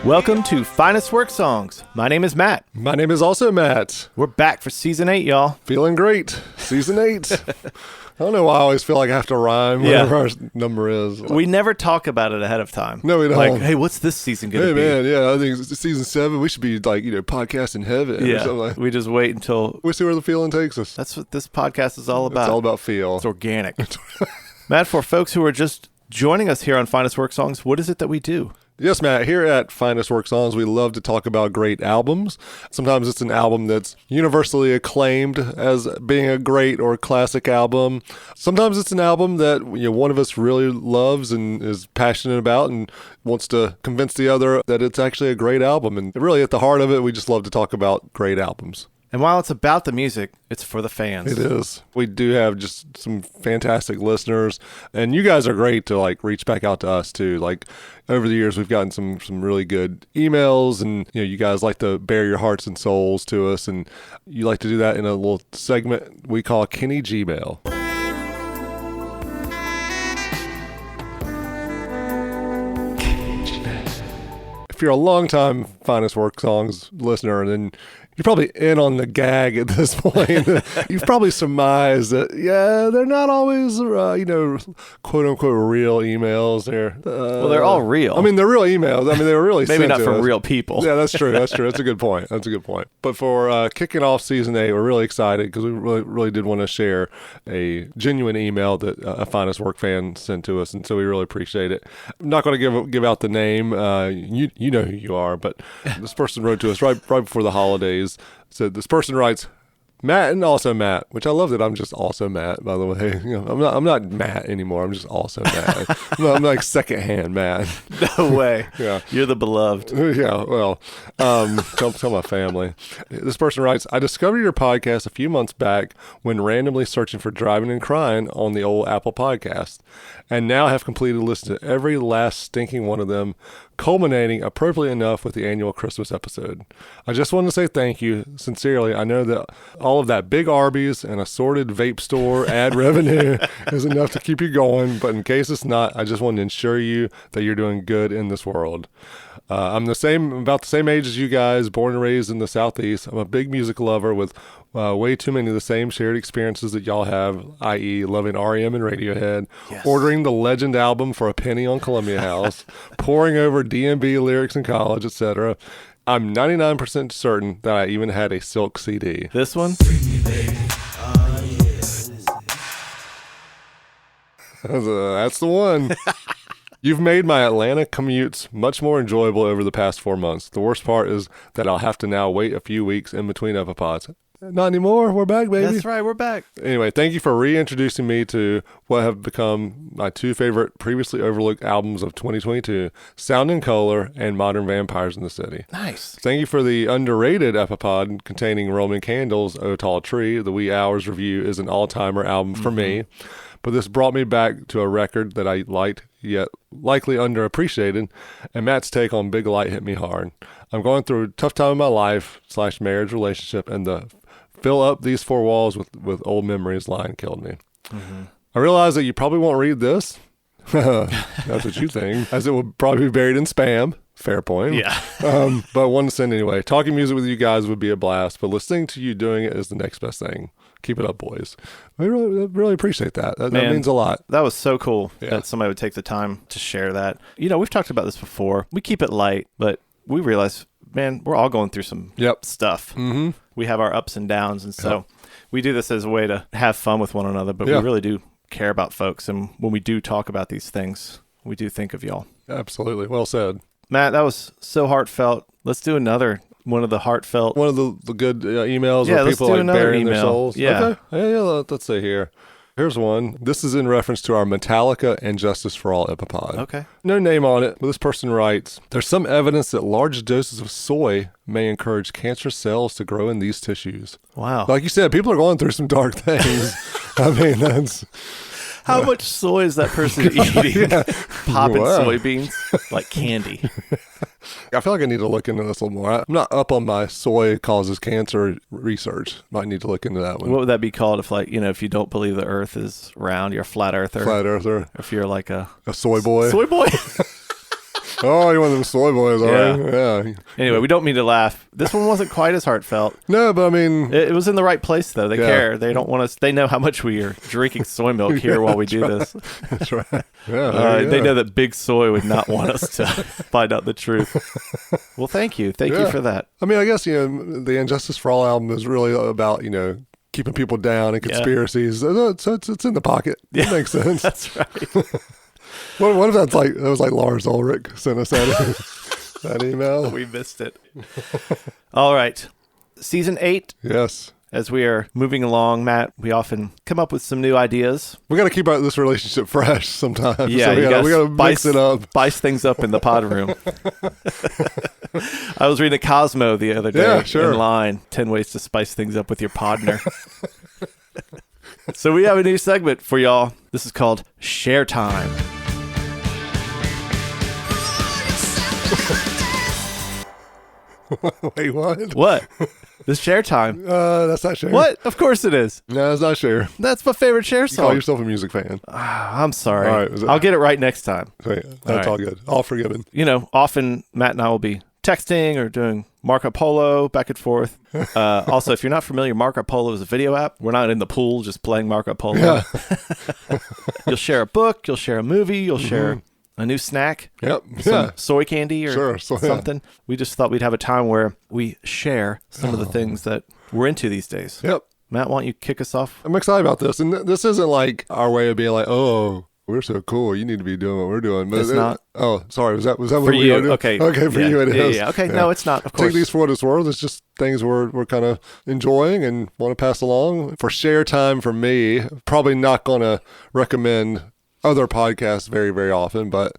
Welcome to Finest Work Songs. My name is Matt. My name is also Matt. We're back for Season 8, y'all. Feeling great. Season 8. I don't know why I always feel like I have to rhyme whatever our number is. We never talk about it ahead of time. No, we don't. Like, hey, what's this season going to be? Hey, man, yeah, I think it's season 7. We should be like, podcast in heaven or something like that. We just wait until... We see where the feeling takes us. That's what this podcast is all about. It's all about feel. It's organic. Matt, for folks who are just joining us here on Finest Work Songs, what is it that we do? Yes, Matt. Here at Finest Work Songs, we love to talk about great albums. Sometimes it's an album that's universally acclaimed as being a great or classic album. Sometimes it's an album that one of us really loves and is passionate about and wants to convince the other that it's actually a great album. And really, at the heart of it, we just love to talk about great albums. And while it's about the music, it's for the fans. It is. We do have just some fantastic listeners, and you guys are great to reach back out to us too. Like over the years, we've gotten some really good emails, and you guys like to bare your hearts and souls to us, and you like to do that in a little segment we call Kenny Gmail. If you're a longtime Finest Work Songs listener, then you're probably in on the gag at this point. You've probably surmised that, they're not always, quote unquote real emails. Well, they're all real. I mean, they're real emails. I mean, they were really maybe not from us. real people. Yeah, that's true. That's a good point. But for kicking off season 8, we're really excited because we really did want to share a genuine email that a Finest Work fan sent to us, and so we really appreciate it. I'm not going to give out the name. You know who you are, but this person wrote to us right before the holidays. So this person writes, Matt and also Matt, which I love that I'm just also Matt, by the way. I'm not Matt anymore. I'm just also Matt. I'm like secondhand Matt. No way. Yeah. You're the beloved. Yeah, well, tell my family. This person writes, I discovered your podcast a few months back when randomly searching for Driving and Crying on the old Apple podcast, and now have completed listening to every last stinking one of them, culminating appropriately enough with the annual Christmas episode. I just wanted to say thank you. Sincerely, I know that all of that big Arby's and assorted vape store ad revenue is enough to keep you going, but in case it's not, I just want to ensure you that you're doing good in this world. I'm about the same age as you guys, born and raised in the Southeast. I'm a big music lover with way too many of the same shared experiences that y'all have, i.e. loving R.E.M. and Radiohead, ordering the Legend album for a penny on Columbia House, poring over D&B lyrics in college, etc. I'm 99% certain that I even had a Silk CD. This one? That's the one. You've made my Atlanta commutes much more enjoyable over the past 4 months. The worst part is that I'll have to now wait a few weeks in between episodes. Not anymore. We're back, baby. That's right. We're back. Anyway, thank you for reintroducing me to what have become my 2 favorite previously overlooked albums of 2022, Sound and Color and Modern Vampires in the City. Nice. Thank you for the underrated epipod containing Roman Candles, O Tall Tree. The Wee Hours review is an all-timer album for me, but this brought me back to a record that I liked, yet likely underappreciated, and Matt's take on Big Light hit me hard. I'm going through a tough time in my life / marriage relationship, and the fill up these 4 walls with old memories line killed me. I realize that you probably won't read this. That's what you think, as it will probably be buried in spam. Fair point. Yeah. But one to send anyway. Talking music with you guys would be a blast, but listening to you doing it is the next best thing. Keep it up, boys. We really appreciate that. That means a lot. That was so cool that somebody would take the time to share that. We've talked about this before. We keep it light, but we realize, man, we're all going through some stuff. Mm-hmm. We have our ups and downs, and so we do this as a way to have fun with one another, but we really do care about folks, and when we do talk about these things, we do think of y'all. Absolutely. Well said. Matt, that was so heartfelt. Let's do another one of the heartfelt. One of the good emails where people burying their souls. Yeah. Okay. Let's see here. Here's one. This is in reference to our Metallica and Justice for All epipod. Okay. No name on it, but this person writes, there's some evidence that large doses of soy may encourage cancer cells to grow in these tissues. Wow. Like you said, people are going through some dark things. I mean, that's... How much soy is that person eating? Popping soybeans like candy. I feel like I need to look into this a little more. I'm not up on my soy causes cancer research. Might need to look into that one. What would that be called if you don't believe the earth is round, you're a flat earther? Flat earther. If you're like a soy boy. Soy boy? Oh, you're one of them soy boys, are you? Yeah. Anyway, we don't mean to laugh. This one wasn't quite as heartfelt. No, but I mean... It was in the right place, though. They care. They don't want us... They know how much we are drinking soy milk here while we do this. That's right. Yeah, they know that Big Soy would not want us to find out the truth. Well, thank you. Thank you for that. I mean, I guess, the Injustice for All album is really about, keeping people down and conspiracies. So it's in the pocket. Yeah. It makes sense. That's right. What if that was like Lars Ulrich sent us that email? We missed it. All right. Season 8. Yes. As we are moving along, Matt, we often come up with some new ideas. We got to keep this relationship fresh sometimes. Yeah, so we got to mix it up. Spice things up in the pod room. I was reading Cosmo the other day in line. 10 ways to spice things up with your podner. So we have a new segment for y'all. This is called Share Time. Wait, what? What? This Share Time. That's not Share. What? Of course it is. No, it's not Share. That's my favorite Share song. You call yourself a music fan. I'm sorry. All right, I'll get it right next time. That's all good. All forgiven. Often Matt and I will be texting or doing Marco Polo back and forth. Also, if you're not familiar, Marco Polo is a video app. We're not in the pool just playing Marco Polo. Yeah. You'll share a book. You'll share a movie. You'll share a new snack. Yep. Some soy candy or something. Yeah. We just thought we'd have a time where we share some of the things that we're into these days. Yep. Matt, why don't you kick us off? I'm excited about this. And this isn't like our way of being like, oh, we're so cool. You need to be doing what we're doing. But it's not. Oh, sorry. Was that what for we you? are doing? Okay. Okay, for you it is. Yeah. Okay. Yeah. No, it's not. Of course. Take these for what it's worth. It's just things we're kind of enjoying and want to pass along. For share time for me, probably not going to recommend other podcasts very, very often, but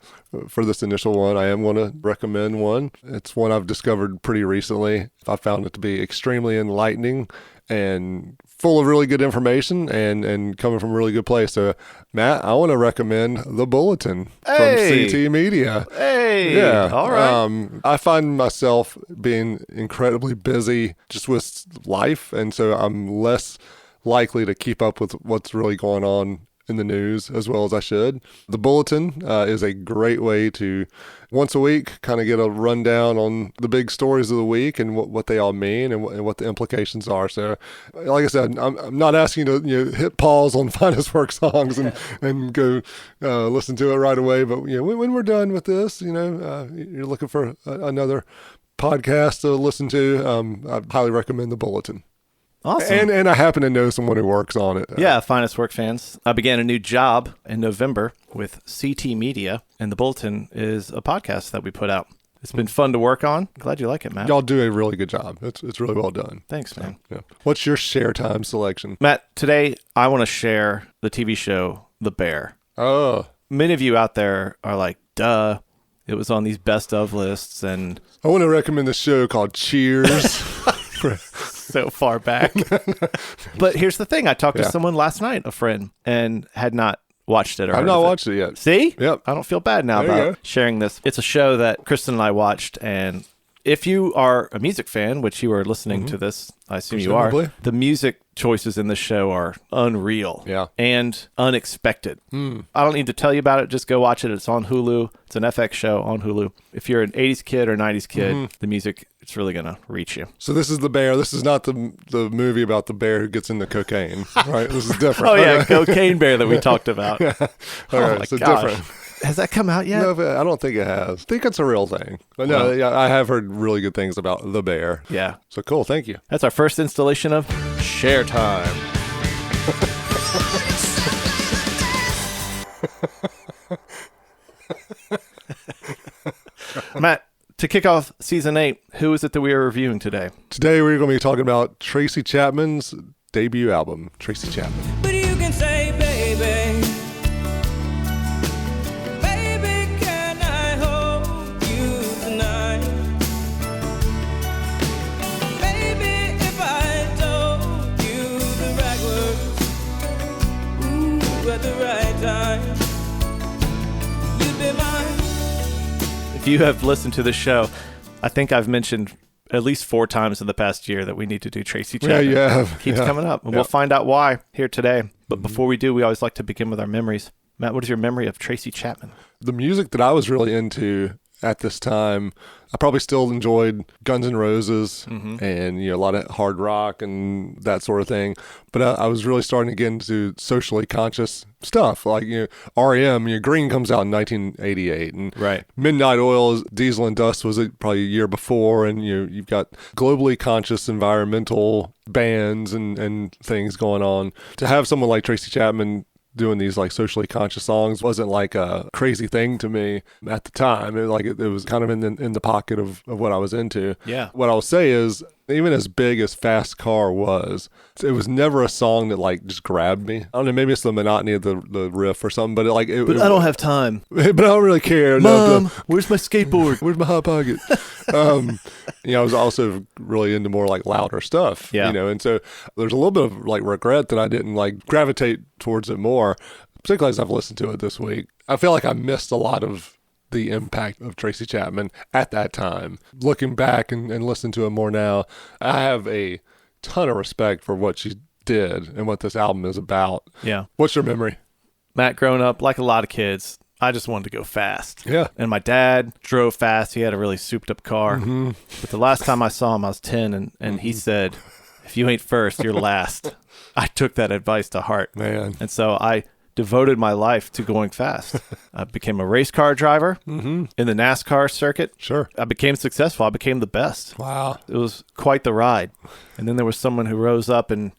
for this initial one, I am going to recommend one. It's one I've discovered pretty recently. I found it to be extremely enlightening and full of really good information and coming from a really good place. So, Matt, I want to recommend The Bulletin from CT Media. Hey! Yeah. All right. I find myself being incredibly busy just with life, and so I'm less likely to keep up with what's really going on in the news as well as I should. The Bulletin is a great way to once a week kind of get a rundown on the big stories of the week and what they all mean and what the implications are. So, like I said, I'm not asking you to hit pause on Finest Work songs and go listen to it right away. But when we're done with this, you're looking for another podcast to listen to. I highly recommend The Bulletin. Awesome. And I happen to know someone who works on it. Yeah, Finest Work fans. I began a new job in November with CT Media, and The Bulletin is a podcast that we put out. It's been fun to work on. Glad you like it, Matt. Y'all do a really good job. It's really well done. Thanks, man. Yeah. What's your share time selection? Matt, today I want to share the TV show The Bear. Oh. Many of you out there are like, duh, it was on these best of lists. And I want to recommend the show called Cheers. So far back. But here's the thing. I talked to someone last night, a friend, and had not watched it. I've not watched it yet. See? Yep. I don't feel bad now about sharing this. It's a show that Kristen and I watched, and if you are a music fan, which you are listening to this, I assume you are, the music choices in the show are unreal and unexpected. I don't need to tell you about it. Just go watch it. It's on Hulu. It's an FX show on Hulu. If you're an 80s kid or 90s kid, the music, it's really going to reach you. So this is The Bear. This is not the movie about the bear who gets into cocaine, right? This is different. Oh, yeah, Cocaine Bear that we talked about. All right, so gosh. Different. Has that come out yet? No, I don't think it has. I think it's a real thing. But no, I have heard really good things about The Bear. Yeah. So cool. Thank you. That's our first installation of Share Time. Matt, to kick off season 8, who is it that we are reviewing today? Today we're going to be talking about Tracy Chapman's debut album, Tracy Chapman. But you can say, baby, can I hold you tonight? Baby, if I told you the right words, at the right time, you'd be mine. If you have listened to the show, I think I've mentioned at least 4 times in the past year that we need to do Tracy Chapman. Yeah, you have. Keeps coming up, and we'll find out why here today. But before we do, we always like to begin with our memories. Matt, what is your memory of Tracy Chapman? The music that I was really into at this time. I probably still enjoyed Guns N' Roses and, a lot of hard rock and that sort of thing. But I was really starting to get into socially conscious stuff. Like, R.E.M., Green comes out in 1988. And right. Midnight Oil's Diesel and Dust was probably a year before. And, you've got globally conscious environmental bands and things going on. To have someone like Tracy Chapman doing these like socially conscious songs wasn't like a crazy thing to me at the time. It was kind of in the pocket of what I was into. Yeah. What I'll say is, even as big as Fast Car was, it was never a song that like just grabbed me. I don't know, maybe it's the monotony of the riff or something, but I don't have time. But I don't really care. Mom, where's my skateboard? Where's my Hot Pocket? I was also really into more like louder stuff. Yeah. And so there's a little bit of like regret that I didn't like gravitate towards it more, particularly as I've listened to it this week. I feel like I missed a lot of the impact of Tracy Chapman at that time. Looking back and listening to it more now, I have a ton of respect for what she did and what this album is about. Yeah. What's your memory? Matt, growing up, like a lot of kids, I just wanted to go fast. Yeah. And my dad drove fast. He had a really souped up car. Mm-hmm. But the last time I saw him, I was 10, and he said, if you ain't first, you're last. I took that advice to heart. Man. And so I devoted my life to going fast. I became a race car driver in the NASCAR circuit. Sure. I became successful. I became the best. Wow. It was quite the ride. And then there was someone who rose up and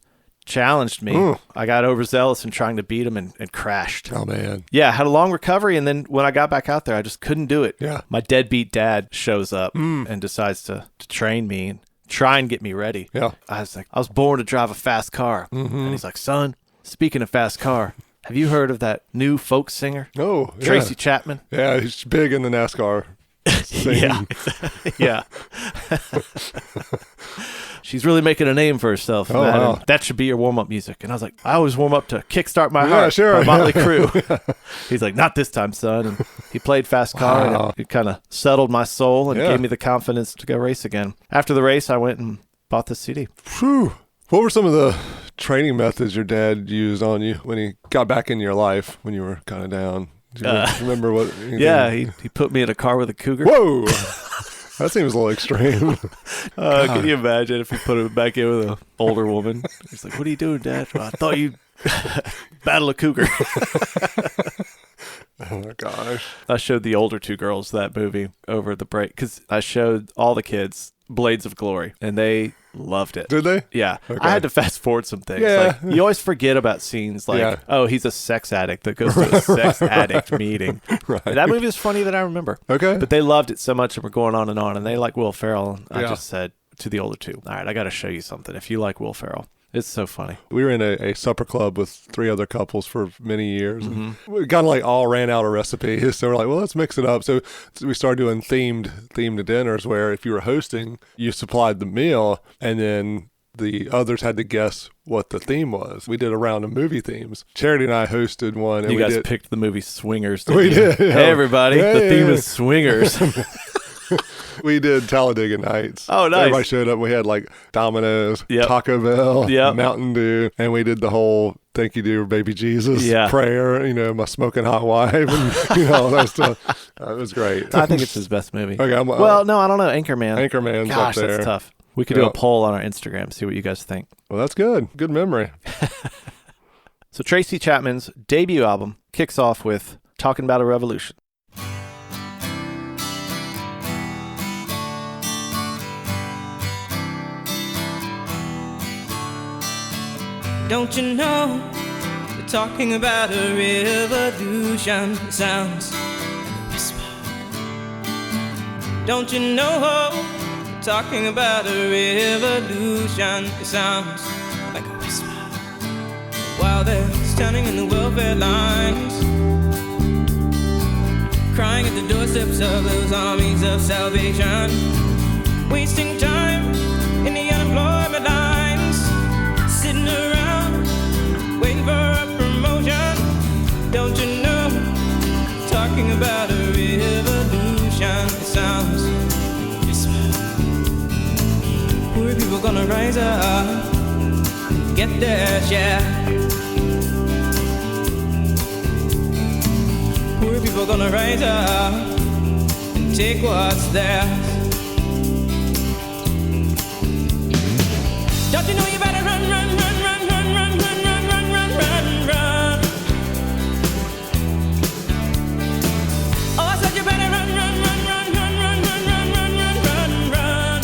challenged me. Ooh. I got overzealous in trying to beat him and crashed. Oh, man. Yeah, I had a long recovery, and then when I got back out there, I just couldn't do it. Yeah. My deadbeat dad shows up and decides to train me and try and get me ready. Yeah. I was like, I was born to drive a fast car. And he's like, son, speaking of fast car, have you heard of that new folk singer? Oh, yeah. Tracy Chapman? Yeah, he's big in the NASCAR scene. Yeah. She's really making a name for herself. Oh, Matt, wow. and that should be your warm-up music. And I was like, I always warm up to Kickstart My Yeah, Heart sure. by Motley Crue. He's like, not this time, son. And he played Fast Car, Wow. and it kind of settled my soul and Yeah. gave me the confidence to go race again. After the race, I went and bought the CD. Whew. What were some of the training methods your dad used on you when he got back in your life when you were kind of down? Do you remember what? Yeah, he put me in a car with a cougar. Whoa! That seems a little extreme. Can you imagine if he put him back in with an older woman? He's like, what are you doing, Dad? Well, I thought you battle a cougar. Oh, my gosh. I showed the older two girls that movie over the break because I showed all the kids Blades of Glory, and they loved it. Did they? Yeah. Okay. I had to fast forward some things. Yeah. Like, you always forget about scenes like, Yeah. oh, he's a sex addict that goes to a sex addict meeting. Right. That movie is funny that I remember. Okay. But they loved it so much and were going on, and they like Will Ferrell. And I Yeah. just said to the older two, all right, I got to show you something. If you like Will Ferrell, it's so funny. We were in a supper club with 3 other couples for many years. And we kind of like all ran out of recipes. So we're like, well, let's mix it up. So we started doing themed dinners where if you were hosting, you supplied the meal and then the others had to guess what the theme was. We did a round of movie themes. Charity and I hosted one. And You we guys did, picked the movie Swingers. We did. Yeah. Hey, everybody. Yeah, the yeah, theme yeah. is Swingers. We did Talladega Nights. Oh, nice. Everybody showed up. We had like Domino's, Yep. Taco Bell, Yep. Mountain Dew, and we did the whole "Thank you, dear baby Jesus" Yeah. prayer. My smoking hot wife, and all that stuff. It was great. I think it's his best movie. Okay, well, no, I don't know. Anchorman. Anchorman's Gosh, up there. that's tough. We could do Yeah. a poll on our Instagram, see what you guys think. Well, that's good. Good memory. So Tracy Chapman's debut album kicks off with Talkin About A Revolution. Don't you know we're talking about a revolution? It sounds like a whisper. Don't you know we're talking about a revolution? It sounds like a whisper. While they're standing in the welfare lines, crying at the doorsteps of those armies of salvation, wasting time in the unemployment lines, sitting around waiting for a promotion. Don't you know, talking about a revolution? It sounds whisper. Poor people gonna rise up, get their share. Poor people gonna rise up and take what's theirs. Don't you know you better run, run, run, run, run, run, run, run, run, run, run, run. Oh, I said you better run, run, run, run, run, run, run, run, run, run, run, run.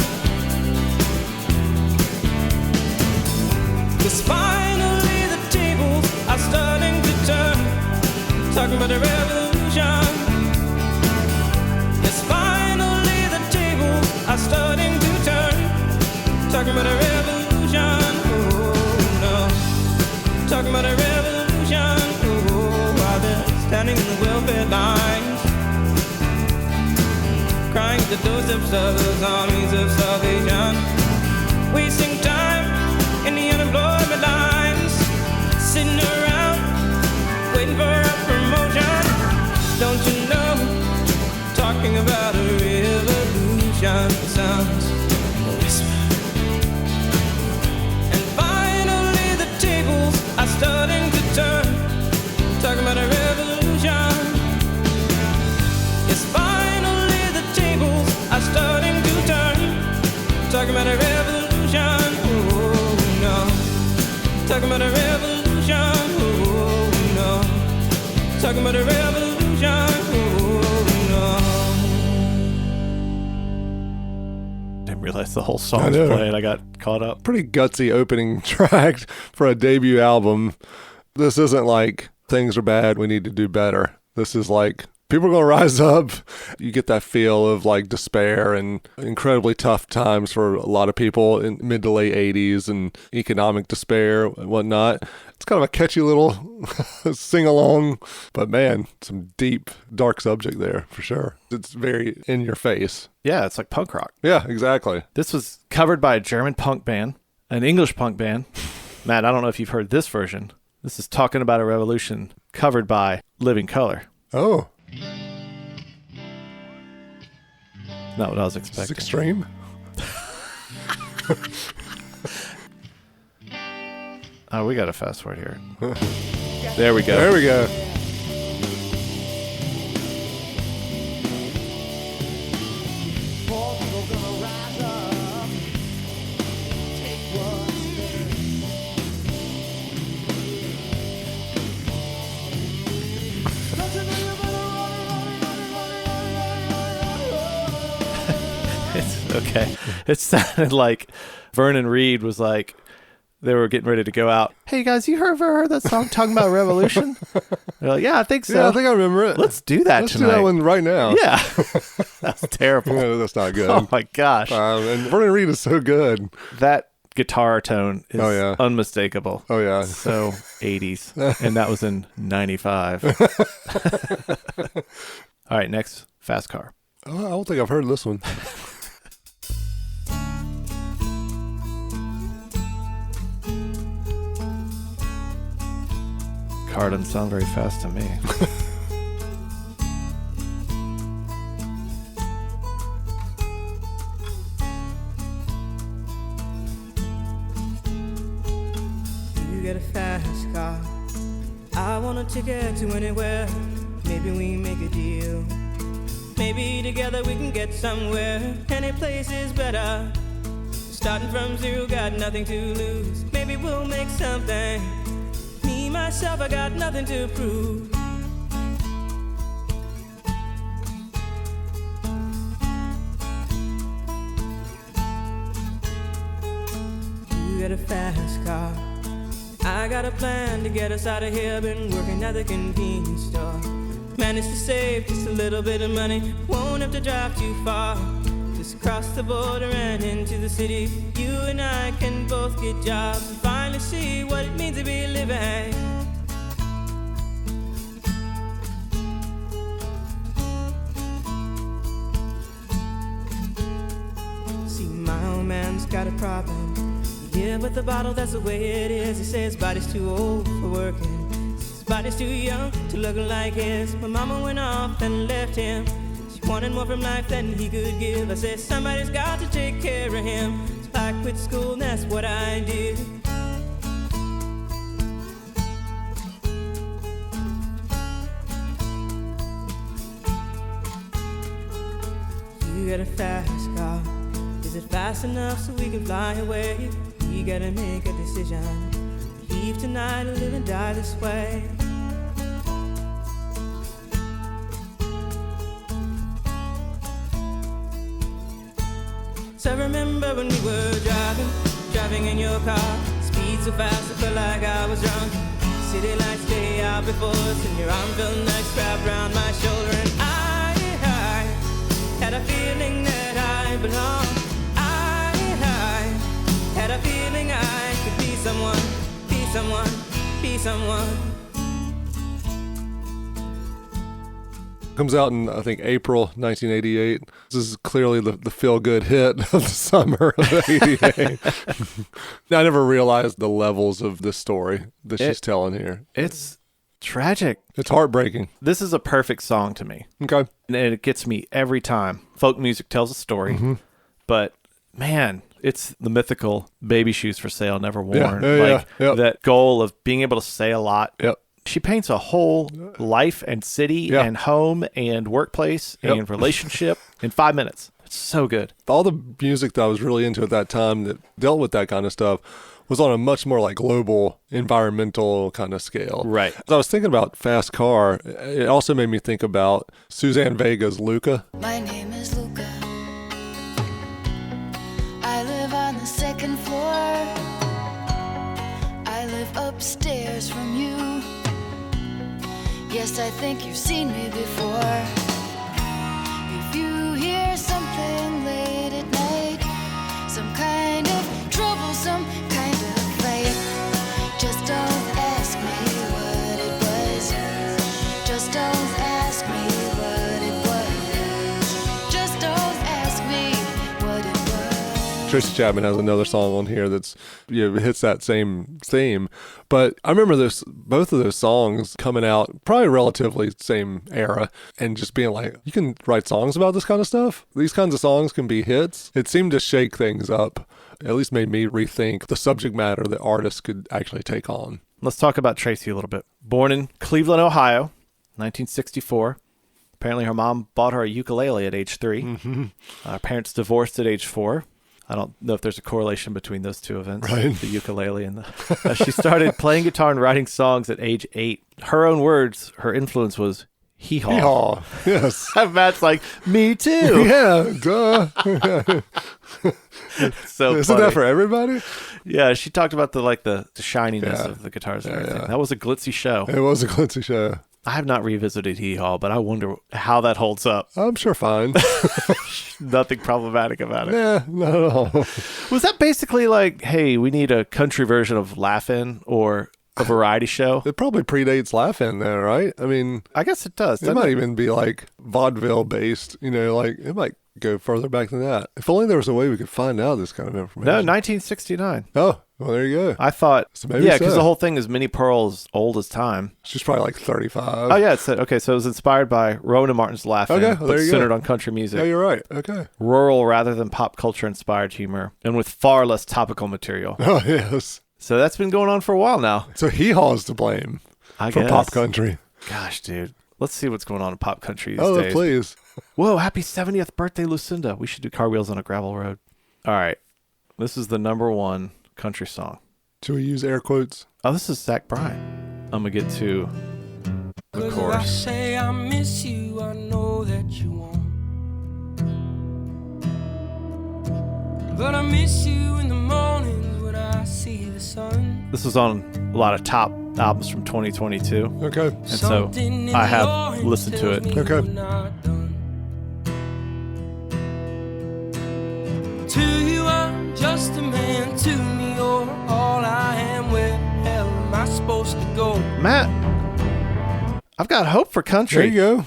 'Cause finally the tables are starting to turn. Talking about a revolution. Yes, finally the tables are starting to turn. Talking about a revolution. Talking about a revolution, while they're standing in the welfare lines, crying at the doorsteps of those armies of salvation, wasting time in the unemployment lines, sitting around waiting for a promotion. Don't you know, talking about a revolution sounds a whisper. Are starting to turn, talking about a revolution. Yes, finally the tables are starting to turn, talking about a revolution. Oh no, talking about a revolution. Oh no, talking about a revolution. Oh no. Didn't realize the whole song was playing. I got caught up. Pretty gutsy opening track for a debut album. This isn't like things are bad, we need to do better. This is like people are going to rise up. You get that feel of like despair and incredibly tough times for a lot of people in mid to late 80s and economic despair and whatnot. It's kind of a catchy little sing-along, but man, some deep, dark subject there for sure. It's very in your face. Yeah, it's like punk rock. Yeah, exactly. This was covered by a German punk band, an English punk band. Matt, I don't know if you've heard this version. This is Talking About a Revolution, covered by Living Colour. Oh. Not what I was expecting. It's extreme. Oh, we got to fast forward here. There we go. There we go. It's okay. It sounded like Vernon Reid was like, they were getting ready to go out. Hey guys, you ever heard that song Talking About Revolution? They're like, yeah, I think so. Yeah, I think I remember it. Let's do that Let's tonight. do that one right now. Yeah. That's terrible. No, that's not good. Oh my gosh. And Vernon Reid is so good. That guitar tone is unmistakable. Oh yeah. So 80s. And that was in 95. All right, next, Fast Car. Oh, I don't think I've heard this one. Car doesn't sound very fast to me. You get a fast car, I want a ticket to anywhere. Maybe we make a deal. Maybe together we can get somewhere. Any place is better. Starting from zero, got nothing to lose. Maybe we'll make something. Me, myself, I got nothing to prove. You got a fast car, I got a plan to get us out of here. Been working at the convenience store. Managed to save just a little bit of money. Won't have to drive too far. Just cross the border and into the city. You and I can both get jobs and finally see what it means to be living. See, my old man's got a problem. Yeah, but the bottle, that's the way it is. He says his body's too old for working. His body's too young to look like his. My mama went off and left him. She wanted more from life than he could give. I said, somebody's got to take care of him. So I quit school and that's what I did. You got a fast car. Is it fast enough so we can fly away? We gotta make a decision. Leave tonight or live and die this way. So I remember when we were driving in your car. Speed so fast I felt like I was drunk. City lights day out before us, and your arm felt nice wrapped around my shoulder. And I had a feeling that I belonged. I had a feeling I could be someone, be someone, be someone. Comes out in, I think, April 1988. This is clearly the feel-good hit of the summer of 88. I never realized the levels of this story that she's telling here. It's tragic. It's heartbreaking. This is a perfect song to me. Okay. And it gets me every time. Folk music tells a story, but man, it's the mythical baby shoes for sale, never worn. That goal of being able to say a lot. Yep. She paints a whole life and city and home and workplace and relationship in 5 minutes. It's so good. All the music that I was really into at that time that dealt with that kind of stuff was on a much more like global environmental kind of scale. Right. As I was thinking about Fast Car, it also made me think about Suzanne Vega's Luca. My name is Luca. I live on the second floor. I live upstairs from you. Yes, I think you've seen me before. If you hear something late at night, some kind of trouble, some kind of fight, just don't ask me what it was. Just don't ask me what it was. Just don't ask me what it was. Tracy Chapman has another song on here that's hits that same theme. But I remember both of those songs coming out probably relatively same era and just being like, you can write songs about this kind of stuff? These kinds of songs can be hits? It seemed to shake things up. At least made me rethink the subject matter that artists could actually take on. Let's talk about Tracy a little bit. Born in Cleveland, Ohio, 1964. Apparently her mom bought her a ukulele at age 3. Her parents divorced at age 4. I don't know if there's a correlation between those two events, right. The ukulele and the... she started playing guitar and writing songs at age 8. Her own words, her influence was hee-haw. Hee-haw, yes. Matt's like, me too. Yeah, duh. So isn't funny. that for everybody? Yeah, she talked about the shininess of the guitars and everything. That was a glitzy show. It was a glitzy show. I have not revisited Hee Haw, but I wonder how that holds up. I'm sure fine. Nothing problematic about it. Yeah, not at all. Was that basically like, hey, we need a country version of Laugh-In or a variety show? It probably predates Laugh-In there, right? I mean, I guess it does. It might even be like vaudeville based, like it might go further back than that. If only there was a way we could find out this kind of information. No, 1969. Oh, well, there you go. I thought, so maybe because the whole thing is Minnie Pearl's old as time. She's probably like 35. Oh, yeah. Okay, so it was inspired by Rowan and Martin's Laugh-In, okay, well, but centered on country music. Yeah, you're right. Okay. Rural rather than pop culture inspired humor, and with far less topical material. Oh, yes. So that's been going on for a while now. So Hee Haw's to blame for pop country. Gosh, dude. Let's see what's going on in pop country these days. Oh, please. Whoa, happy 70th birthday, Lucinda. We should do Car Wheels on a Gravel Road. All right. This is the #1 country song. Should we use air quotes? Oh, this is Zach Bryan. I'm going to get to the chorus. I say I miss you, I know that you won't. But I miss you in the mornings when I see the sun. This was on a lot of top albums from 2022. Okay. And so I have listened to it. Okay. To you I'm just a man, to me you're all I am. Where the hell am I supposed to go? Matt, I've got hope for country. There you go.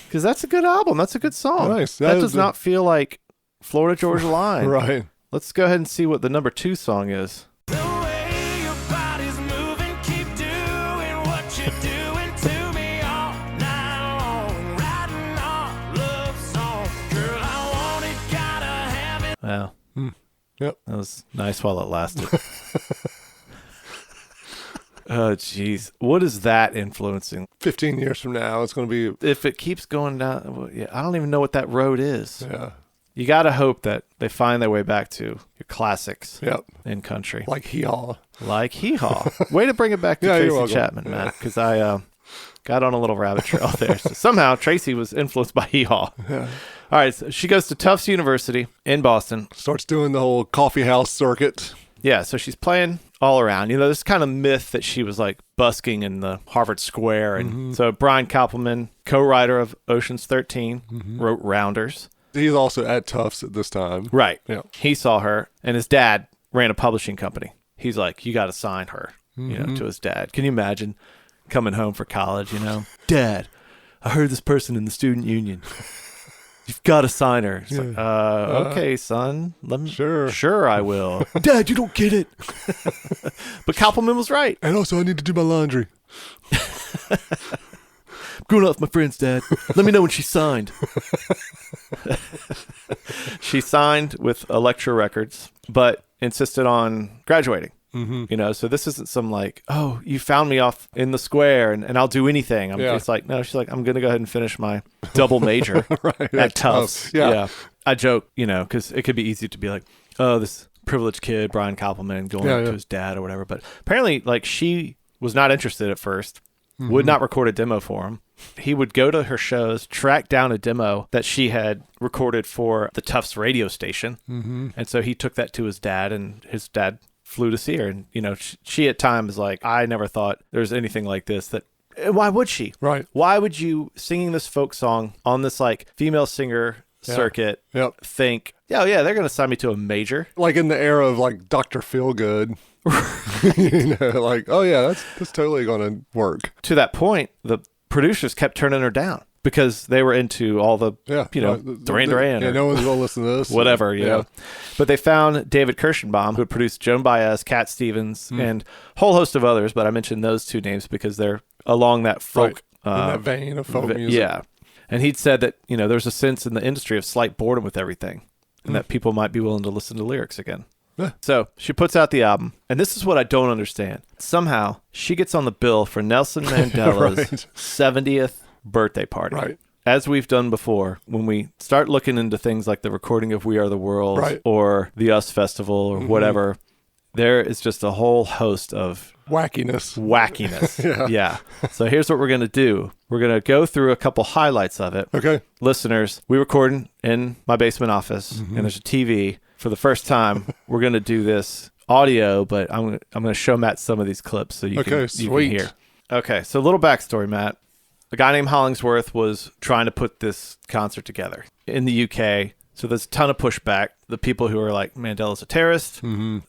Because that's a good album. That's a good song. Nice. That does not feel like Florida Georgia Line. Right. Let's go ahead and see what the #2 song is. The way your body's moving, keep doing what you're doing to me all night long. Writing our love song. Girl, I want it, gotta have it. Wow. Yep. That was nice while it lasted. Oh, jeez. What is that influencing? 15 years from now, it's going to be... If it keeps going down, well, yeah, I don't even know what that road is. Yeah. You got to hope that they find their way back to your classics in country. Like Hee-Haw. Like Hee-Haw. Way to bring it back to Tracy Chapman, Matt, because I got on a little rabbit trail there. So somehow Tracy was influenced by Hee-Haw. Yeah. All right, so she goes to Tufts University in Boston. Starts doing the whole coffee house circuit. Yeah, so she's playing all around. There's kind of myth that she was like busking in the Harvard Square. And so Brian Koppelman, co-writer of Ocean's 13, wrote Rounders. He's also at Tufts at this time. Right. Yeah. He saw her, and his dad ran a publishing company. He's like, you got to sign her, to his dad. Can you imagine coming home for college, Dad, I heard this person in the student union. You've got to sign her. It's like, okay, son. Sure, I will. Dad, you don't get it. But Koppelman was right. And also, I need to do my laundry. I'm going out with my friends, Dad. Let me know when she signed. She signed with Elektra Records, but insisted on graduating. So this isn't some like, oh, you found me off in the square and I'll do anything. It's like, no, she's like, I'm going to go ahead and finish my double major at Tufts. Yeah. I joke, because it could be easy to be like, oh, this privileged kid, Brian Koppelman, going up to his dad or whatever. But apparently, like, she was not interested at first, would not record a demo for him. He would go to her shows, track down a demo that she had recorded for the Tufts radio station. And so he took that to his dad, and his dad flew to see her. And, she at times like, I never thought there's anything like this. That why would she? Right. Why would you, singing this folk song on this like female singer circuit, think, they're going to sign me to a major? Like in the era of like Dr. Feelgood. Like, oh yeah, that's totally going to work. To that point, the producers kept turning her down because they were into all the, Duran Duran. Yeah, no one's going to listen to this. Whatever, you know. But they found David Kirschenbaum, who had produced Joan Baez, Cat Stevens, and a whole host of others, but I mentioned those two names because they're along that folk. In that vein of folk music. Yeah. And he'd said that, there's a sense in the industry of slight boredom with everything, and that people might be willing to listen to lyrics again. Yeah. So she puts out the album, and this is what I don't understand. Somehow, she gets on the bill for Nelson Mandela's 70th birthday party. Right. As we've done before, when we start looking into things like the recording of We Are the World or the US Festival or whatever, there is just a whole host of wackiness. Yeah. So here's what we're going to do. We're going to go through a couple highlights of it. Okay. Listeners, we record in my basement office, and there's a TV. For the first time, we're going to do this audio, but I'm going to show Matt some of these clips so you can hear. Okay, so a little backstory, Matt. A guy named Hollingsworth was trying to put this concert together in the UK. So there's a ton of pushback. The people who are like, Mandela's a terrorist.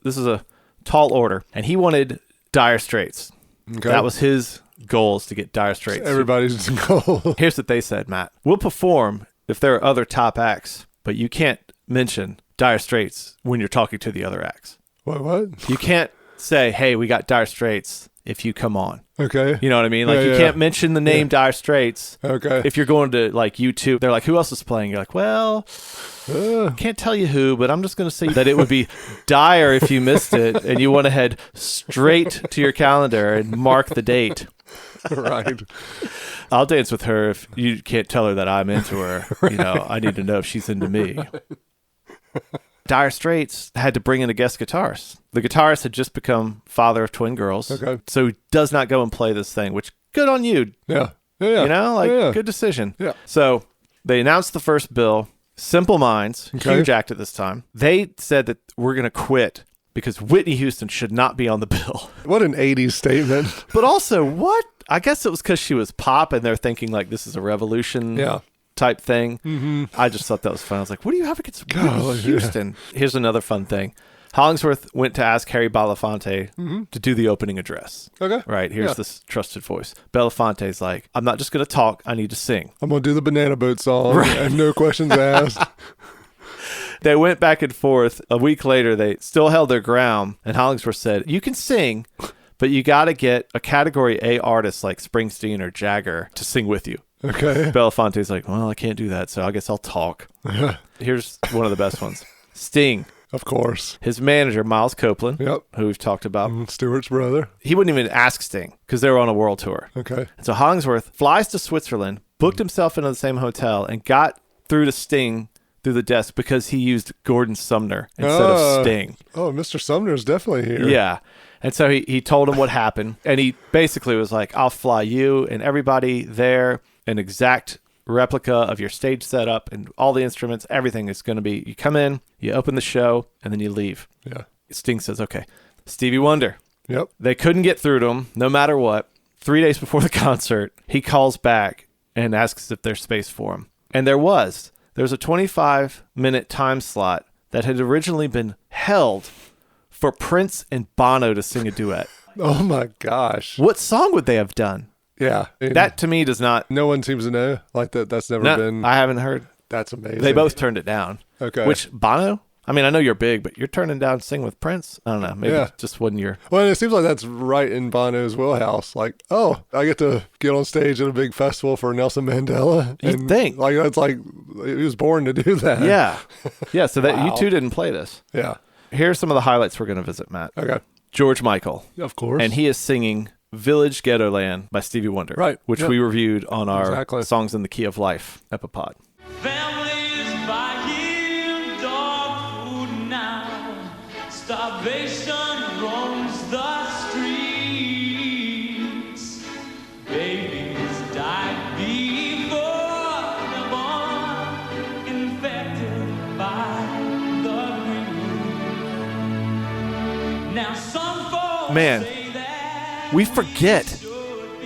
This is a tall order. And he wanted Dire Straits. Okay. That was his goals, to get Dire Straits. Everybody's goal. Here's what they said, Matt. We'll perform if there are other top acts, but you can't mention Dire Straits when you're talking to the other acts. What? You can't say, hey, we got Dire Straits if you come on. Okay. You know what I mean? Like, you can't mention the name Dire Straits. Okay. If you're going to, like, YouTube, they're like, who else is playing? You're like, well, can't tell you who, but I'm just going to say that it would be dire if you missed it, and you want to head straight to your calendar and mark the date. Right. I'll dance with her if you can't tell her that I'm into her. I need to know if she's into me. Dire Straits had to bring in a guest guitarist. The guitarist had just become father of twin girls. Okay. So he does not go and play this thing, which good on you. Yeah. Good decision. Yeah. So they announced the first bill. Simple Minds, huge act at this time. They said that we're going to quit because Whitney Houston should not be on the bill. What an 80s statement. But also, what? I guess it was because she was pop and they're thinking like this is a revolution type thing. I just thought that was fun. I was like, what do you have against Whitney Houston? Here's another fun thing. Hollingsworth went to ask Harry Belafonte to do the opening address. Okay. Right. Here's this trusted voice. Belafonte's like, I'm not just going to talk. I need to sing. I'm going to do the Banana Boat song. Right. And no questions asked. They went back and forth. A week later, they still held their ground. And Hollingsworth said, you can sing, but you got to get a category A artist like Springsteen or Jagger to sing with you. Okay. Belafonte's like, well, I can't do that, so I guess I'll talk. Here's one of the best ones. Sting. Of course. His manager, Miles Copeland, who we've talked about. Stewart's brother. He wouldn't even ask Sting because they were on a world tour. Okay. And so Hollingsworth flies to Switzerland, booked himself into the same hotel, and got through to Sting through the desk because he used Gordon Sumner instead of Sting. Oh, Mr. Sumner's definitely here. Yeah. And so he told him what happened. And he basically was like, I'll fly you and everybody there, an exact replica of your stage setup and all the instruments. Everything is going to be, you come in, you open the show, and then you leave. Yeah. Sting says, okay. Stevie Wonder. Yep. They couldn't get through to him no matter what. 3 days before the concert, he calls back and asks if there's space for him. And there was. There was a 25-minute time slot that had originally been held for Prince and Bono to sing a duet. Oh, my gosh. What song would they have done? Yeah. That, to me, does not... No one seems to know. Like, that's never been... I haven't heard. That's amazing. They both turned it down. Okay. Which, Bono? I mean, I know you're big, but you're turning down Sing with Prince? I don't know. Maybe it just wasn't your... Well, it seems like that's right in Bono's wheelhouse. Like, oh, I get to get on stage at a big festival for Nelson Mandela. You'd think. Like, that's like, he was born to do that. Yeah. Yeah, so that you Wow. two didn't play this. Yeah. Here are some of the highlights we're going to visit, Matt. Okay. George Michael. Of course. And he is singing Village Ghetto Land by Stevie Wonder. Right. Which Yep. we reviewed on our Exactly. Songs in the Key of Life epipod. Families buying dog food now. Starvation roams the streets. Babies die before they're born, infected by the green. Now some folks Man, say that we forget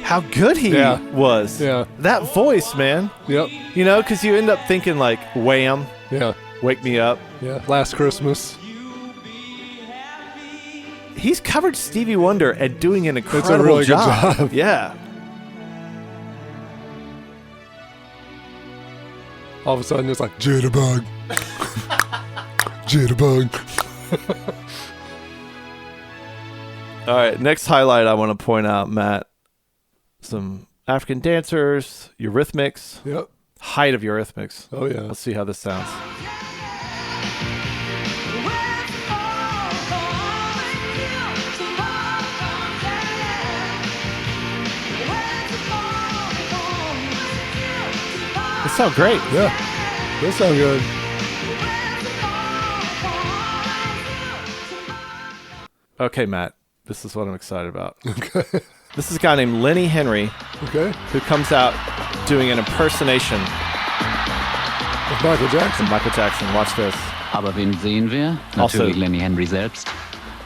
how good he was. Yeah. That voice, man. Yep. You know, because you end up thinking like, Wham, Yeah. Wake Me Up. Yeah. Last Christmas. He's covered Stevie Wonder and doing an incredible It's a really job. good job. Yeah. All of a sudden, it's like, jitterbug. Jitterbug. All right, next highlight I want to point out, Matt. Some African dancers, Eurythmics, Yep. height of Eurythmics. Oh, yeah. Let's see how this sounds. It sounds great. Yeah. They sound good. Okay, Matt, this is what I'm excited about. Okay. This is a guy named Lenny Henry Okay. who comes out doing an impersonation With Michael Jackson. of Michael Jackson. Watch this. Aber wen sehen wir? Also- Natürlich Lenny Henry selbst.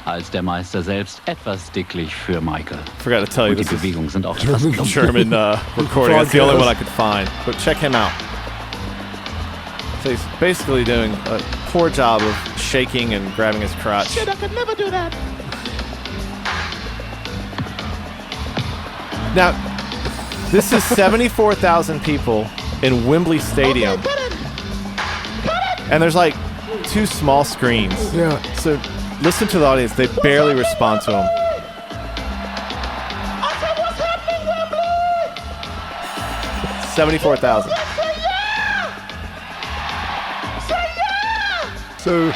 Als der Meister selbst etwas dicklich für Michael. Forgot to tell you Und die this is Bewegungen sind auch etwas dumm. German recording. That's the only one I could find. But check him out. So he's basically doing a poor job of shaking and grabbing his crotch. Shit, I could never do that. Now, this is 74,000 people in Wembley Stadium. Okay, cut it. And there's like 2 small screens. Yeah. So listen to the audience. They barely respond to him. I said, what's happening, Wembley? 74,000. Say yeah! Say yeah! So,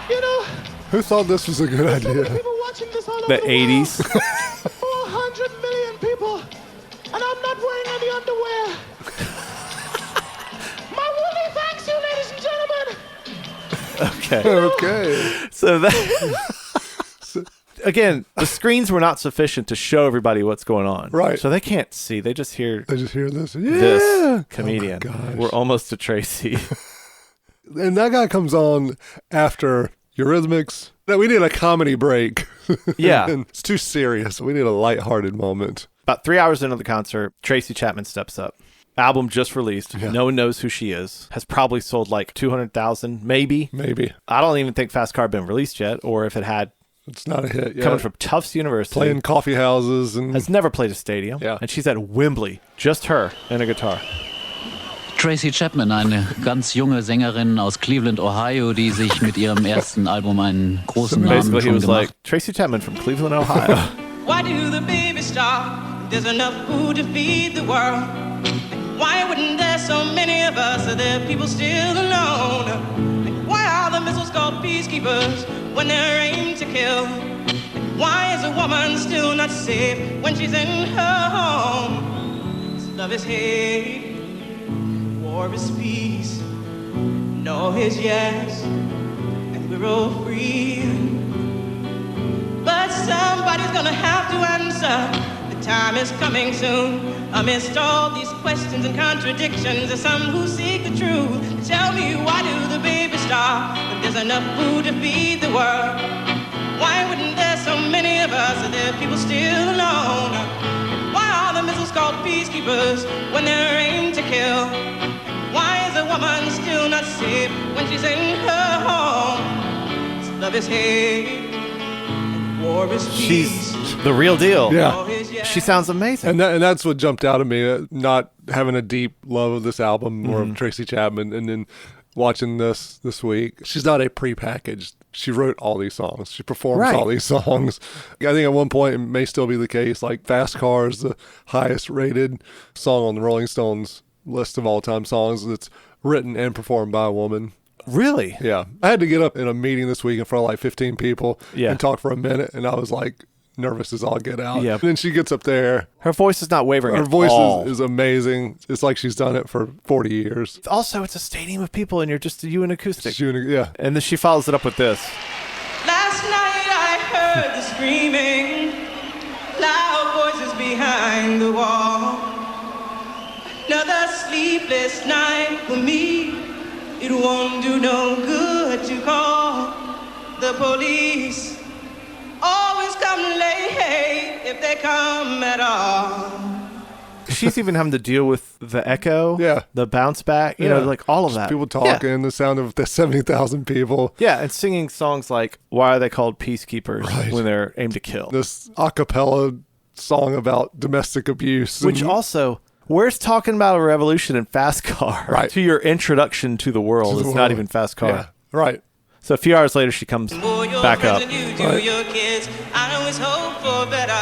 You know, who thought this was a good so many idea? people watching this all over The the 80s. world. 400 million people, and I'm not wearing any underwear. My Willie thanks you, ladies and gentlemen. Okay. Okay. So that again, the screens were not sufficient to show everybody what's going on. Right. So they can't see. They just hear I just hear this. Yeah. this comedian. Oh my gosh. We're almost to Tracy. And that guy comes on after Eurythmics. No, we need a comedy break. Yeah. And it's too serious. We need a lighthearted moment. About 3 hours into the concert, Tracy Chapman steps up. Album just released. Yeah. No one knows who she is. Has probably sold like 200,000, maybe. Maybe. I don't even think Fast Car been released yet, or if it had, It's not a hit yet. coming from Tufts University. Playing coffee houses and Has never played a stadium. Yeah. And she's at Wembley. Just her and a guitar. Tracy Chapman, eine ganz junge Sängerin aus Cleveland, Ohio, die sich mit ihrem ersten Album einen großen Namen Basically, he schon was gemacht. like, Tracy Chapman from Cleveland, Ohio. Why do the babies starve? There's enough food to feed the world. Why wouldn't there so many of us? Are there people still alone? Why are the missiles called peacekeepers when they're aimed to kill? Why is a woman still not safe when she's in her home? Love is hate, war is peace. his yes, and we're all free. But somebody's gonna have to answer. The time is coming soon. Amidst all these questions and contradictions, there's some who seek the truth. Tell me, why do the babies starve when there's enough food to feed the world? Why wouldn't there so many of us? Are there people still alone? Why are the missiles called peacekeepers when they're aimed to kill? Why is a woman still not safe when she's in her home? Love is hate, and war is peace. She's the real deal. Yeah. She sounds amazing. And that's what jumped out at me, not having a deep love of this album or of Tracy Chapman, and then watching this week. She's not a prepackaged. She wrote all these songs. She performs all these songs. I think at one point, it may still be the case, like Fast Car is the highest rated song on the Rolling Stones list of all-time songs that's written and performed by a woman. Really? Yeah. I had to get up in a meeting this week in front of like 15 people Yeah. and talk for a minute, and I was like nervous as all get out. Yeah. And then she gets up there. Her voice is not wavering Her at voice all. is amazing. It's like she's done it for 40 years. Also, it's a stadium of people, and you're just you and acoustic. Yeah. And then she follows it up with this. Last night I heard the screaming, loud voices behind the wall. Another sleepless night for me. It won't do no good to call the police. Always come late if they come at all. She's even having to deal with the echo, the bounce back, you know, like all of Just that. people talking, the sound of the 70,000 people. Yeah, and singing songs like "Why Are They Called Peacekeepers" when they're aimed to kill. This a cappella song about domestic abuse. Which also, where's Talking About a Revolution in Fast Car? Right. To your introduction to the world. It's not even Fast Car. Yeah, right. So a few hours later, she comes back up. Your kids, I always hope for better.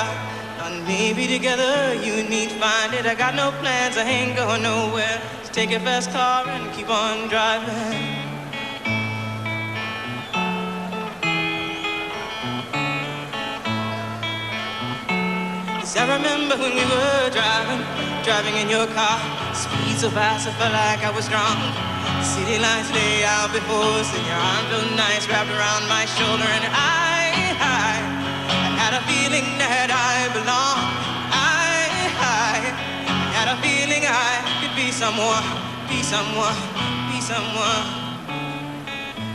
And maybe together you and me find it. I got no plans, I ain't going nowhere. So take your fast car and keep on driving. Yes, I remember when we were driving in your car. Speed so fast, I felt like I was drunk. City lights lay out before us, and your arm felt nice wrapped around my shoulder, and I had a feeling that I belonged. I had a feeling I could be someone.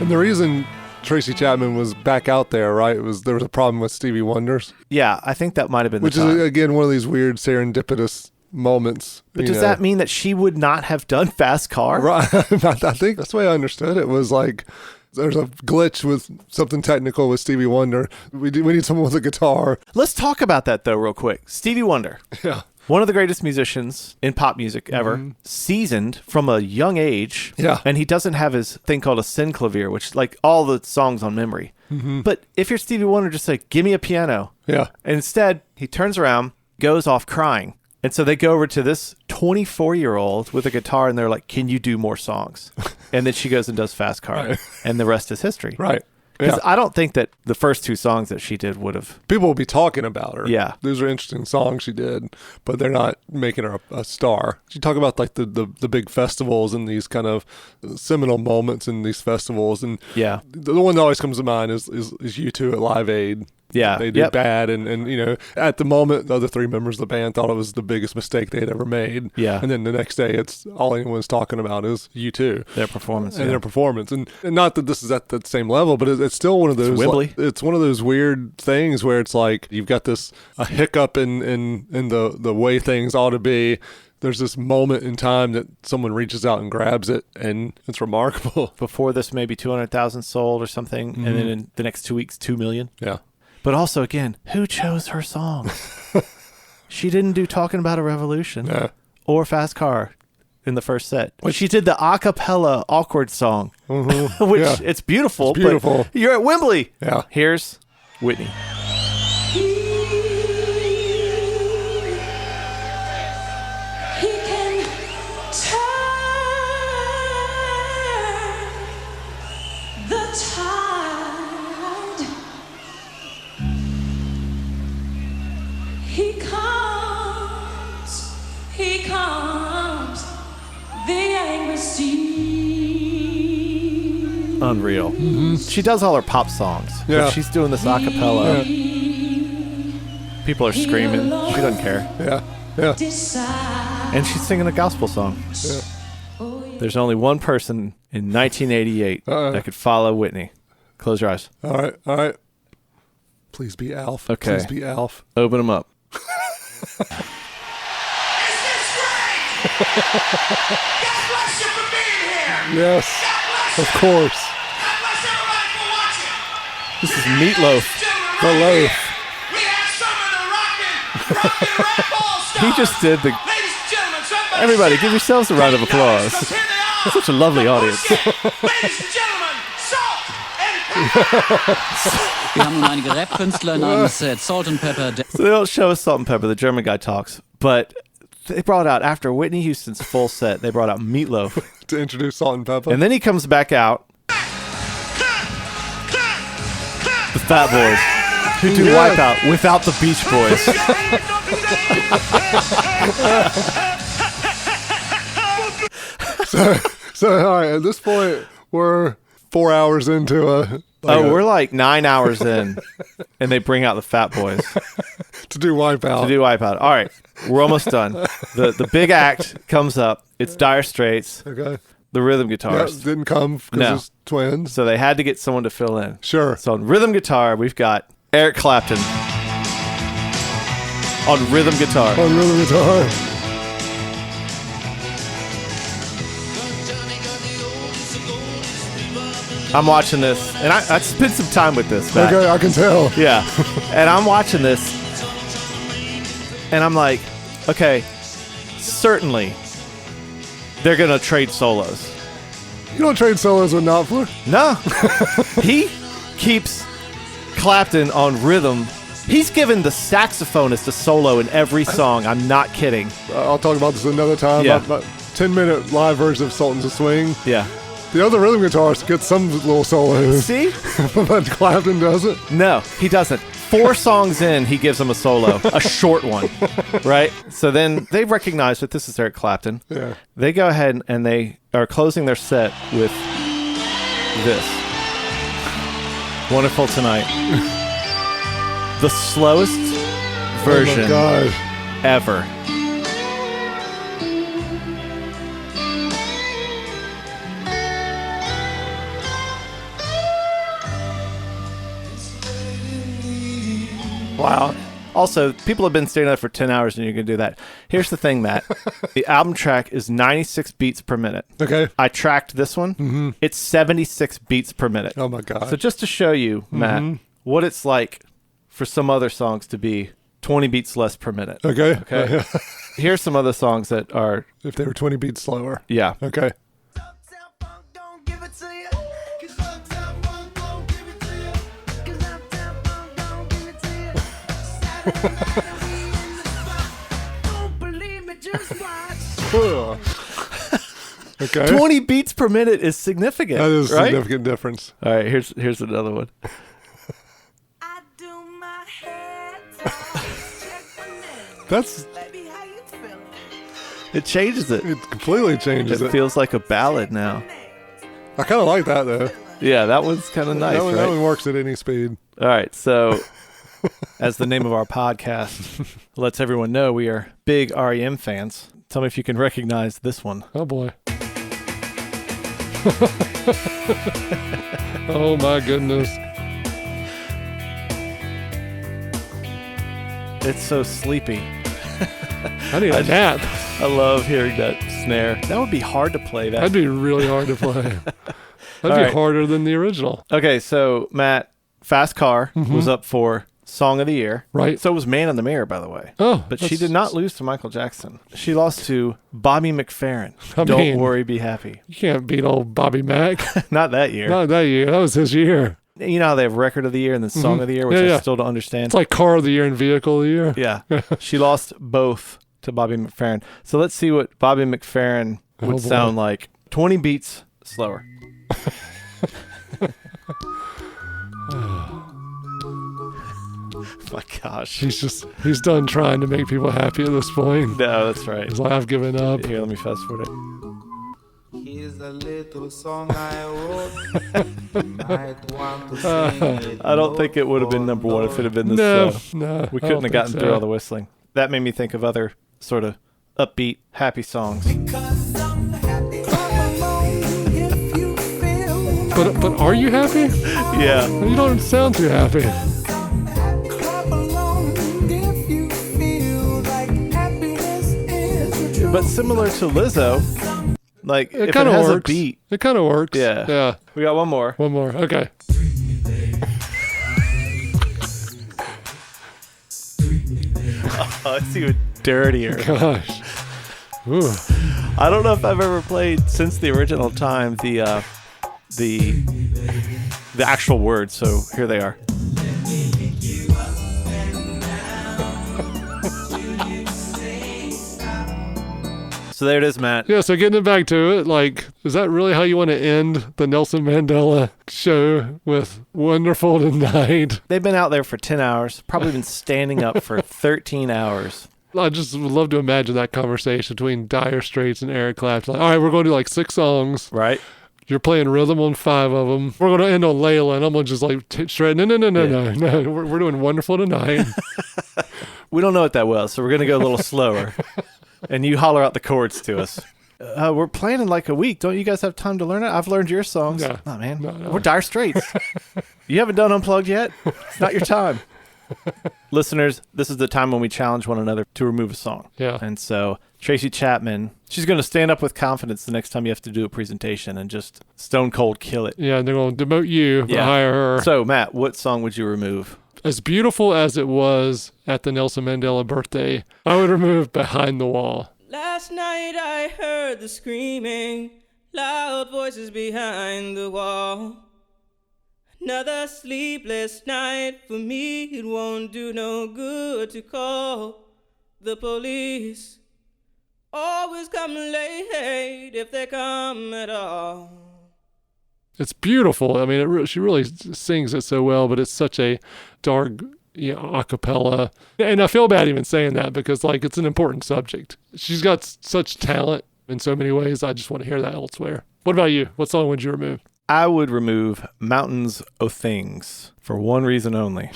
And the reason Tracy Chapman was back out there, right, there was a problem with Stevie Wonder's. Yeah, I think that might have been Which the time. is, again, one of these weird serendipitous moments. But does that mean that she would not have done Fast Car? Right. I think that's the way I understood it. Was like there's a glitch with something technical with Stevie Wonder. We need someone with a guitar. Let's talk about that, though, real quick. Stevie Wonder. Yeah. One of the greatest musicians in pop music ever, seasoned from a young age. Yeah. And he doesn't have his thing called a synclavier, which is like all the songs on memory. But if you're Stevie Wonder, just like, give me a piano. Yeah. And instead, he turns around, goes off crying. And so they go over to this 24-year-old with a guitar, and they're like, can you do more songs? And then she goes and does Fast Car. Right. And the rest is history. Right. Because Yeah. I don't think that the first two songs that she did would have. People will be talking about her. Yeah. Those are interesting songs she did, but they're not making her a star. You talk about like the big festivals and these kind of seminal moments in these festivals. And Yeah. the one that always comes to mind is U2 at Live Aid. Yeah. They did bad. And, you know, at the moment, the other three members of the band thought it was the biggest mistake they'd ever made. Yeah. And then the next day, it's all anyone's talking about is U2. Their performance. And their performance. And not that this is at the same level, but it's still one of those. Wembley. It's one of those weird things where it's like you've got a hiccup in the way things ought to be. There's this moment in time that someone reaches out and grabs it, and it's remarkable. Before this, maybe 200,000 sold or something. And then in the next 2 weeks, 2 million. Yeah. But also, again, who chose her song? She didn't do Talking About a Revolution or Fast Car in the first set. But she did the a cappella awkward song, which it's beautiful. It's beautiful. But you're at Wembley. Yeah. Here's Whitney. He can turn the tide. He comes, the angry sea. unreal. She does all her pop songs. Yeah. But she's doing this a cappella. People are screaming. She doesn't care. Yeah. Yeah. And she's singing a gospel song. Yeah. There's only one person in 1988 that could follow Whitney. Close your eyes. All right. All right. Please be Alf. Okay. Please be Alf. Open them up. Is this great? God bless you for being here. Yes. God bless you. Of course. God bless everybody for watching. This is Meatloaf. The loaf. We have some of the rockin' rock ball stars. He just did the... Ladies and gentlemen, somebody Everybody, shout. give yourselves a round of Take applause. notice, 'cause here they are. That's such a lovely audience. Ladies and gentlemen, Salt and Pepper. Wir haben nun einige Rap-Künstler namens Salt and Pepper. So they don't show us Salt and Pepper. The German guy talks. But they brought out, after Whitney Houston's full set, they brought out Meatloaf. To introduce Salt and Pepper. And then he comes back out. The Fat Boys. Who do Wipeout without the Beach Boys. So all right, at this point, we're 4 hours into We're like 9 hours in. And they bring out the Fat Boys to do Wipeout. to do Wipeout. All right. We're almost done. The big act comes up. It's Dire Straits. Okay. The rhythm Yeah, guitarist. didn't come because No. it's twins. So they had to get someone to fill in. Sure. So on rhythm guitar, we've got Eric Clapton. On rhythm guitar. On rhythm guitar. I'm watching this, and I spent some time with this. Matt. Okay, I can tell. Yeah. And I'm watching this, and I'm like, okay, certainly they're going to trade solos. You don't trade solos with Knopfler. No. He keeps Clapton on rhythm. He's given the saxophonist a solo in every song. I'm not kidding. I'll talk about this another time. Yeah. My 10-minute live version of Sultans of Swing. Yeah. The other rhythm guitarist gets some little solos. See? But Clapton doesn't. No, he doesn't. 4 songs in, he gives them a solo, a short one, right? So then they recognize that this is Eric Clapton. Yeah. They go ahead and they are closing their set with this. Wonderful Tonight. The slowest version Oh my God. ever. Wow. Also, people have been staying there for 10 hours and you can do that. Here's the thing, Matt. The album track is 96 beats per minute. Okay. I tracked this one. Mm-hmm. It's 76 beats per minute. Oh my God. So just to show you, Matt, what it's like for some other songs to be 20 beats less per minute. Okay. Okay. Here's some other songs that are, If they were 20 beats slower. yeah. Okay. Okay. 20 beats per minute is significant. That is a right? significant difference. All right, here's another one. I do my hair toss, check my nails. That's Baby, how you feeling? It changes it. it. Completely changes It it. feels like a ballad now. I kind of like that though. Yeah, that one's kind of nice, that, one, right? that one works at any speed. All right, so as the name of our podcast lets everyone know, we are big REM fans. Tell me if you can recognize this one. Oh boy. Oh my goodness. It's so sleepy. I need a nap. I love hearing that snare. That would be hard to play. That'd be really hard to play. That'd All be right. harder than the original. Okay, so Matt, Fast Car was up for Song of the Year. Right. So was Man in the Mirror, by the way. Oh, But she that's- did not lose to Michael Jackson. She lost to Bobby McFerrin. I Don't mean- worry, be happy. You can't beat old Bobby Mack. Not that year. Not that year. That was his year. You know how they have Record of the Year and then Song of the Year, which Yeah, I yeah. still don't understand. It's like Car of the Year and Vehicle of the Year. Yeah. She lost both to Bobby McFerrin. So let's see what Bobby McFerrin would boy. sound like 20 beats slower. My gosh. He's done trying to make people happy at this point. No, that's right. He's like, I've given up. Here, let me fast forward it. Here's a little little song I wrote. Might want to sing it. I don't think it would have been number one if it had been this slow. No, We couldn't have gotten through all the whistling. That made me think of other sort of upbeat, happy songs. But are you happy? Yeah. You don't sound too happy. But similar to Lizzo, like It if kind it of has works. a beat. It kind of works. Yeah. Yeah. We got one more. One more. Okay. Oh, it's even dirtier. Gosh. Ooh. I don't know if I've ever played since the original time the actual words. So here they are. So there it is, Matt. Yeah, so getting back to it, like, is that really how you want to end the Nelson Mandela show with Wonderful Tonight? They've been out there for 10 hours, probably been standing up for 13 hours. I just would love to imagine that conversation between Dire Straits and Eric Clapton. Like, all right, we're going to do like 6 songs. Right. You're playing rhythm on 5 of them. We're going to end on Layla, and I'm going to just like shred. No. We're doing Wonderful Tonight. We don't know it that well, so we're going to go a little slower. And you holler out the chords to us. We're playing in like a week. Don't you guys have time to learn it? I've learned your songs. Yeah. Oh, man. No. We're Dire Straits. You haven't done Unplugged yet? It's not your time. Listeners, this is the time when we challenge one another to remove a song. Yeah. And so Tracy Chapman, she's going to stand up with confidence the next time you have to do a presentation and just stone cold kill it. Yeah, and they're going to demote you, but hire her. So, Matt, what song would you remove? As beautiful as it was at the Nelson Mandela birthday, I would remove Behind the Wall. Last night I heard the screaming, loud voices behind the wall. Another sleepless night for me, it won't do no good to call the police. Always come late if they come at all. It's beautiful. I mean, she really sings it so well, but it's such a dark, a cappella. And I feel bad even saying that because, like, it's an important subject. She's got such talent in so many ways. I just want to hear that elsewhere. What about you? What song would you remove? I would remove Mountains o' Things for one reason only.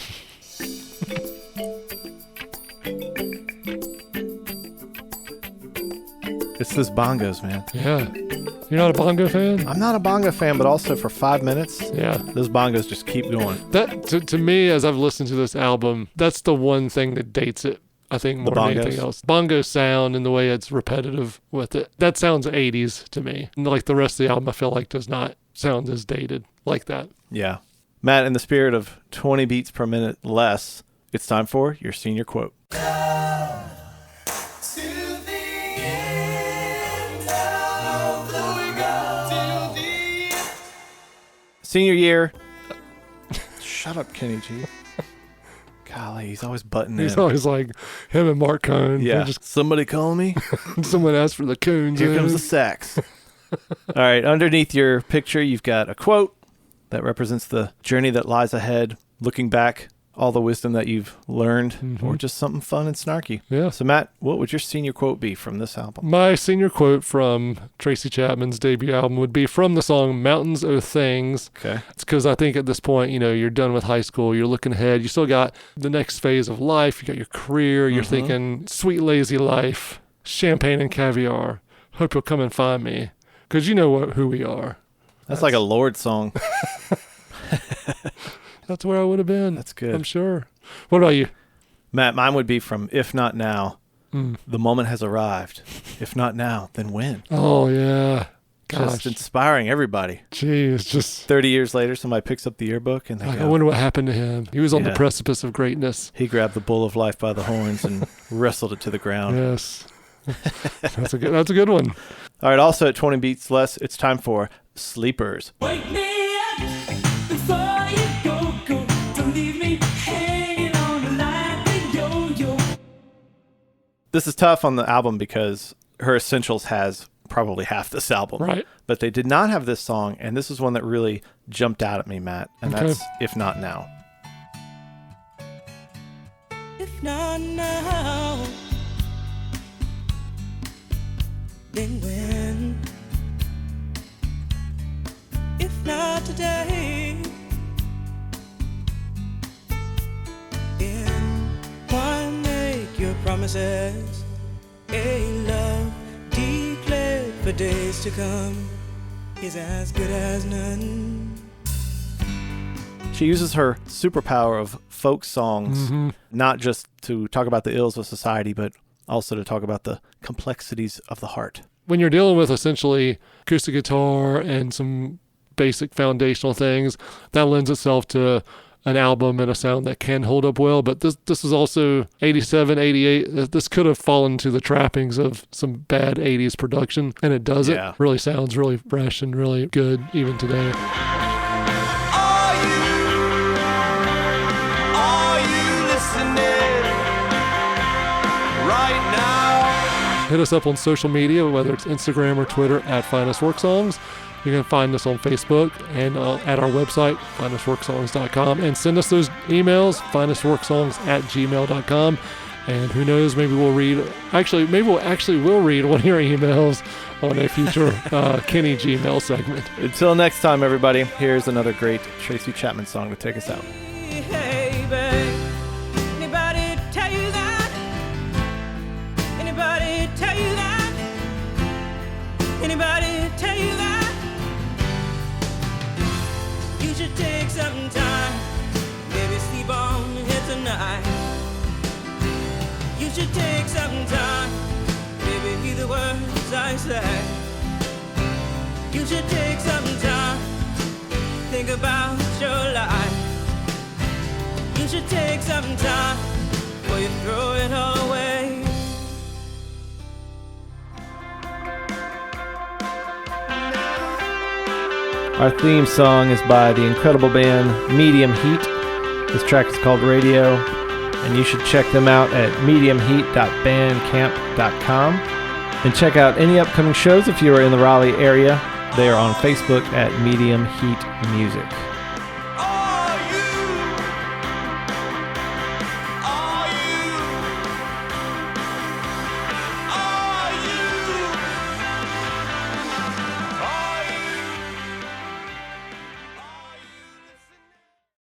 It's those bongos, man. Yeah. You're not a bongo fan? I'm not a bongo fan, but also for 5 minutes, those bongos just keep going. That to me, as I've listened to this album, that's the one thing that dates it, I think, more than anything else. Bongo sound and the way it's repetitive with it. That sounds 80s to me. And like the rest of the album, I feel like does not sound as dated like that. Yeah. Matt, in the spirit of 20 beats per minute less, it's time for your senior quote. Senior year. Shut up, Kenny G. Golly, he's always butting in. He's always like him and Mark Cohn. Yeah. Somebody call me. Someone asked for the Coons. Here comes the sax. All right. Underneath your picture, you've got a quote that represents the journey that lies ahead, looking back, all the wisdom that you've learned, or just something fun and snarky. Yeah. So, Matt, what would your senior quote be from this album? My senior quote from Tracy Chapman's debut album would be from the song Mountains o' Things. Okay. It's because I think at this point, you're done with high school. You're looking ahead. You still got the next phase of life. You got your career. You're thinking sweet, lazy life, champagne and caviar. Hope you'll come and find me because you know who we are. That's like a Lord song. That's where I would have been. That's good. I'm sure. What about you? Matt, mine would be from If Not Now. The moment has arrived. If not now, then when? Oh, yeah. Gosh. Just inspiring everybody. Jeez, just 30 years later, somebody picks up the yearbook and they I go, wonder what happened to him. He was on the precipice of greatness. He grabbed the bull of life by the horns and wrestled it to the ground. Yes. That's a good one. All right, also at 20 beats less, it's time for Sleepers. Wake me up before you go. Don't leave me hanging on the line with yo-yo. This is tough on the album because her Essentials has probably half this album. Right. But they did not have this song, and this is one that really jumped out at me, Matt, and that's If Not Now. If not now, then when? not today. In one, make your promises. A love declared for days to come is as good as none. She uses her superpower of folk songs, not just to talk about the ills of society, but also to talk about the complexities of the heart. When you're dealing with essentially acoustic guitar and some basic foundational things, that lends itself to an album and a sound that can hold up well. But this is also 87, 88. This could have fallen to the trappings of some bad 80s production, and it doesn't. Yeah. Really sounds really fresh and really good even today. Are you listening right now? Hit us up on social media, whether it's Instagram or Twitter at Finest Work Songs. You can find us on Facebook and at our website, finestworksongs.com, and send us those emails, finestworksongs@gmail.com. And who knows, maybe we'll read, maybe we'll read one of your emails on a future Kenny Gmail segment. Until next time, everybody, here's another great Tracy Chapman song to take us out. Hey, babe. Anybody tell you that? Anybody tell you that? Anybody tell you that? You should take some time, maybe sleep on it tonight. You should take some time, maybe hear the words I say. You should take some time, think about your life. You should take some time before you throw it all away. Our theme song is by the incredible band Medium Heat. This track is called Radio, and you should check them out at mediumheat.bandcamp.com. And check out any upcoming shows if you are in the Raleigh area. They are on Facebook at Medium Heat Music.